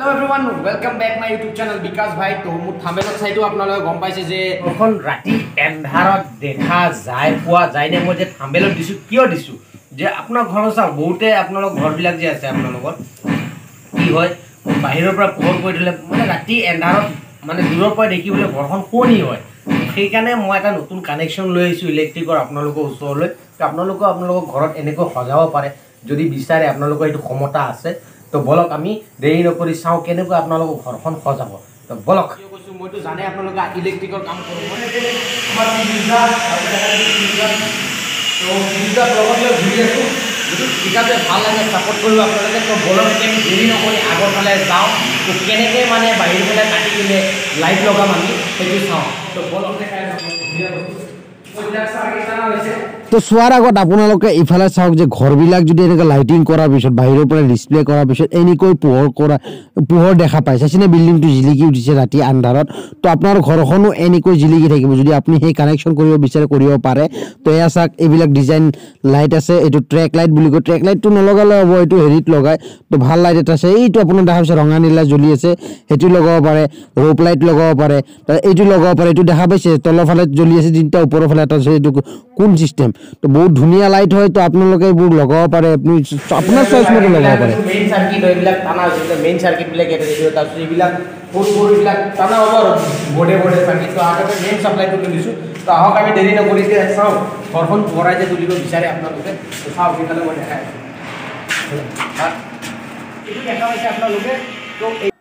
Hello everyone, welcome back my YouTube channel Vikas bhai. To মোৰ থাম্বনেলত চাইটো আপোনালোকে গম পাইছে যে এখন ৰাতি এন্ধাৰত দেখা যায় পোৱা যায় নে মই যে থাম্বনেলত দিছো কিয় দিছো যে আপোনাৰ ঘৰৰ চাও বহুতে আপোনালোক ঘৰবিলাক যে আছে আপোনালোকৰ কি হয় বাহিৰৰ পৰা পোহৰ কৰি দিলে মানে ৰাতি এন্ধাৰত মানে দূৰৰ পৰা দেখিবলৈ ঘৰখন কোনি হয় সেইকাৰণে মই এটা নতুন কানেকচন লৈ আহিছো ইলেক্ট্ৰিকৰ আপোনালোকৰ ওচৰলৈ আপোনালোকৰ ঘৰত এনেকৈ সজাব পাৰে যদি বিচাৰে আপোনালোকৰ এইটো ক্ষমতা আছে তো বলক আমি দেৰি নকৰি চাও কেনেকৈ আপোনালোকৰ ঘৰখন সজাব তো বলক মইতো জানে আপোনালোকে ইলেক্ট্ৰিকৰ কাম কৰো মানে আমাৰ বিজনেছ তো বিজনেছ লগতে ঘূৰি আছো যদি ঠিকাতে ভাল লাগে সাপোৰ্ট কৰিব আপোনালোকে তো বলক আমি দেৰি নকৰি আগৰ ফালে যাওঁ তো কেনেকৈ মানে বাহিৰ ফালে কাটি কিনে লাইট লগাম আমি সেইটো চাওঁ তো বলক দেখাই তো চোৱাৰ আগত আপোনালোকে ইফালে চাওক যে ঘৰবিলাক যদি এনেকৈ লাইটিং কৰাৰ পিছত বাহিৰৰ পৰা ডিসপ্লে কৰাৰ পিছত এনেকৈ পোহৰ দেখা পায় চাইছেনে বিল্ডিংটো জিলিকি উঠিছে ৰাতি আন্ধাৰত তো আপোনাৰ ঘৰখনো এনেকৈ জিলিকি থাকিব যদি আপুনি সেই কানেকশ্যন কৰিব বিচাৰে কৰিব পাৰে তো এয়া চাওক এইবিলাক ডিজাইন লাইট আছে এইটো ট্ৰেক লাইট বুলি কয় ট্ৰেক লাইটটো নলগালে হ'ব এইটো হেৰিত লগায় তো ভাল লাইট এটা আছে এইটো আপোনাৰ দেখা পাইছে ৰঙা নীলা জ্বলি আছে সেইটো লগাব পাৰে ৰূপ লাইট লগাব পাৰে এইটো লগাব পাৰে এইটো দেখা পাইছে তলৰ ফালে জ্বলি আছে তিনিটা ওপৰৰ ফালে এটা আছে এইটো কোন সিস্টেম তো বহুত ধুনিয়া লাইট হয় তো আপোনালোকে এইবোৰ লগাব পাৰে আপুনি আপোনাৰ চইচ মতে লগাব পাৰে মেইন সাৰ্কিট এইবিলাক টানা হৈছে মেইন সাৰ্কিট বিলাক এটা দিও তাৰপিছত এইবিলাক বিলাক টানা হ'ব বডে সাৰ্কিট তো আগতে মেইন সাপ্লাইটো দিছো তো আহক আমি দেৰি নকৰি চাও ঘৰখন ভৰাই যে তুলিব বিচাৰে আপোনালোকে তো চাও কিফালে মই দেখাই এইটো দেখা পাইছে আপোনালোকে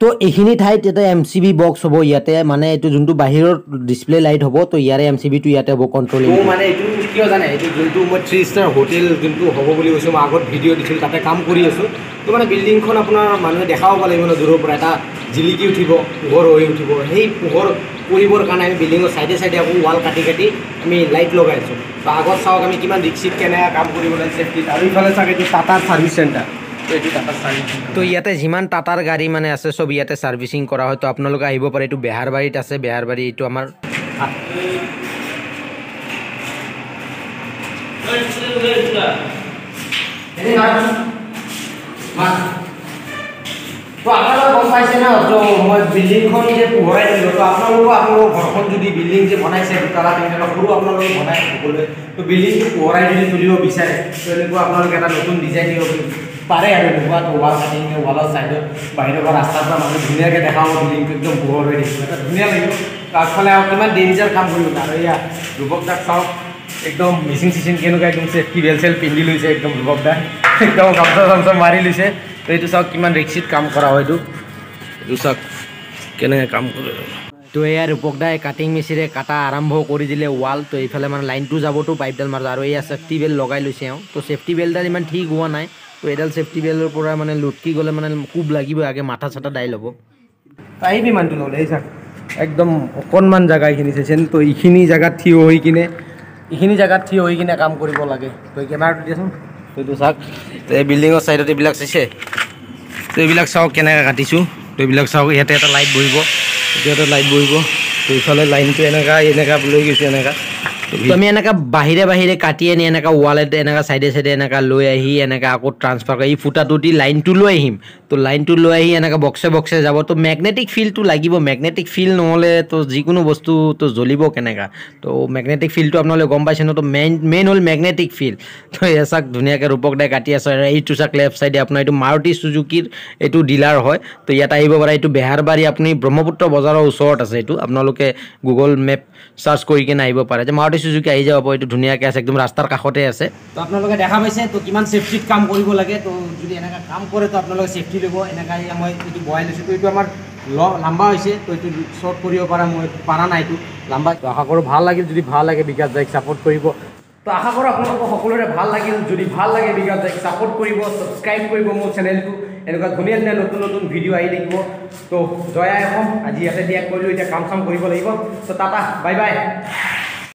তো এইখিনি ঠাইত এটা এমসিবি বক্স হ'ব ইয়াতে মানে এইটো যোনটো বাহিৰৰ ডিসপ্লে লাইট হ'ব তো ইয়াৰে এমসিবিটো ইয়াতে হ'ব কন্ট্ৰলিং তো মানে এইটো কিয় জানে এইটো যোনটো মই 3 ষ্টাৰ হোটেল যোনটো হ'ব বুলি কৈছো মই আগত ভিডিঅ' দিছিল তাতে কাম কৰি আছো তো মানে বিল্ডিংখন আপোনাৰ মানুহে দেখাব লাগিব ন দূৰৰ পৰা এটা জিলিকি উঠিব পোহৰ হৈ উঠিব সেই পোহৰ পৰিবৰ কাৰণে আমি বিল্ডিঙৰ সাইডে সাইডে আকৌ ৱাল কাটি আমি লাইট লগাই আছো তো আগত চাওক আমি কিমান ৰিক্সিত কেনেকৈ কাম কৰিব লাগে সেফটিত আৰু ইফালে চাওক এইটো টাটাৰ সাৰ্ভিস চেণ্টাৰ তো ইয়াতে যিমান টাটাৰ গাড়ী মানে আছে সব ইয়াতে সাৰ্ভিসিং কৰা হয় তো আপোনালোকে আহিব পাৰে এইটো বেহাৰবাৰীত আছে বেহাৰবাৰী এইটো আমাৰ তো আপোনালোকে গম পাইছে ন তো মই বিল্ডিংখন যে পোহৰাই দিলোঁ তো আপোনালোকৰ ঘৰখন যদি বিল্ডিং যে বনাইছে দুটালা তিনিটালা সৰু আপোনালোকে বনাই সকলোৱে তো বিল্ডিংটো পোহৰাই যদি তুলিব বিচাৰে তো এনেকুৱা আপোনালোকে এটা নতুন ডিজাইন দিব পাৰে আৰু এনেকুৱা তো ৱাল কাটি কিনে ৱালৰ ছাইডত বাহিৰৰ পৰা ৰাস্তাৰ পৰা মানুহ ধুনীয়াকৈ দেখাব বিল্ডিংটো একদম পোহৰ হৈ থাকিব এটা ধুনীয়া লাগিব আগফালে আৰু কিমান ডেঞ্জাৰ কাম কৰিব আৰু এয়া ৰূপক দাক চাওক একদম মেচিন চেচিন কেনেকুৱা একদম চেফটি বেল চেল পিন্ধি লৈছে একদম ৰূপক দা একদম গামছা চামছা মাৰি লৈছে তো এইটো চাওক কিমান ৰিক্সিত কাম কৰা হয় এইটো চাওক কেনেকৈ কাম কৰে তো এয়া ৰূপক দাই কাটিং মেচিনে কাটা আৰম্ভ কৰি দিলে ৱাল তো এইফালে মানে লাইনটো যাবতো পাইপডাল মাৰিব আৰু এয়া চেফটি বেল লগাই লৈছে এওঁ তো চেফটি বেলডাল ইমান ঠিক হোৱা নাই তো এডাল চেফটি বেলৰ পৰা মানে লুটকি গ'লে মানে কোব লাগিব আগে মাথা চাথা দাই ল'ব আহিবি মানুহটো ল'লে এই চাওক একদম অকণমান জেগা এইখিনি চাইছেন তো এইখিনি জেগাত থিয় হৈ কিনে কাম কৰিব লাগে তো কেমেৰাটো দিয়াচোন তো এইটো চাওক তো এই বিল্ডিঙৰ ছাইডত এইবিলাক চাইছে তো এইবিলাক চাওক কেনেকৈ কাটিছোঁ তো এইবিলাক চাওক ইয়াতে এটা লাইট বহিব ইয়াতে লাইট বহিব তো এইফালে লাইনটো এনেকুৱা লৈ গৈছোঁ এনেকুৱা তো আমি এনেকৈ বাহিৰে কাটি আনি এনেকুৱা ৱালেট এনেকুৱা চাইডে এনেকুৱা লৈ আহি এনেকৈ আকৌ ট্ৰান্সফাৰ কৰি এই ফুটাটো দি লাইনটো লৈ আহিম তো লাইনটো লৈ আহি এনেকৈ বক্সে যাব তো মেগনেটিক ফিল্ডটো লাগিব মেগনেটিক ফিল্ড নহ'লে তো যিকোনো বস্তু তো জ্বলিব কেনেকুৱা তো মেগনেটিক ফিল্ডটো আপোনালোকে গম পাইছে ন তো মেইন হ'ল মেগনেটিক ফিল্ড তো এয়া চাওক ধুনীয়াকৈ ৰূপক দাই কাটি আছে এইটো চাওক লেফ্ট চাইডে আপোনাৰ এইটো মাৰুতি চুজুকিৰ এইটো ডিলাৰ হয় তো ইয়াত আহিব পাৰে এইটো বেহাৰবাৰী আপুনি ব্ৰহ্মপুত্ৰ বজাৰৰ ওচৰত আছে এইটো আপোনালোকে গুগল মেপ সাৰ্চ কৰি কিনে আহিব পাৰে যে মাৰুতি চুজুকি আহি যাব এইটো ধুনীয়াকৈ আছে একদম ৰাস্তাৰ কাষতে আছে তো আপোনালোকে দেখা পাইছে তো কিমান সেফটিত কাম কৰিব লাগে তো যদি এনেকৈ কাম কৰে তো আপোনালোকে সেফটি ল'ব এনেকৈ মই এইটো বহাই লৈছোঁ তো এইটো আমাৰ লাম্বা হৈছে তো এইটো শ্বৰ্ট কৰিব মই পৰা নাই এইটো লাম্বা তো আশা কৰোঁ ভাল লাগিল যদি ভাল লাগে বিকাশ দাইক ছাপোৰ্ট কৰিব তো আশা কৰোঁ আপোনালোকক সকলোৰে ভাল লাগিল যদি ভাল লাগে বিকাশ দাইক ছাপোৰ্ট কৰিব ছাবস্ক্ৰাইব কৰিব মোৰ চেনেলটো এনেকুৱা ধুনীয়া নতুন ভিডিঅ' আহি থাকিব তো জয় আই অসম আজি ইয়াতে দিয়া কৰিলোঁ এতিয়া কাম চাম কৰিব লাগিব তো টাটা বাই বাই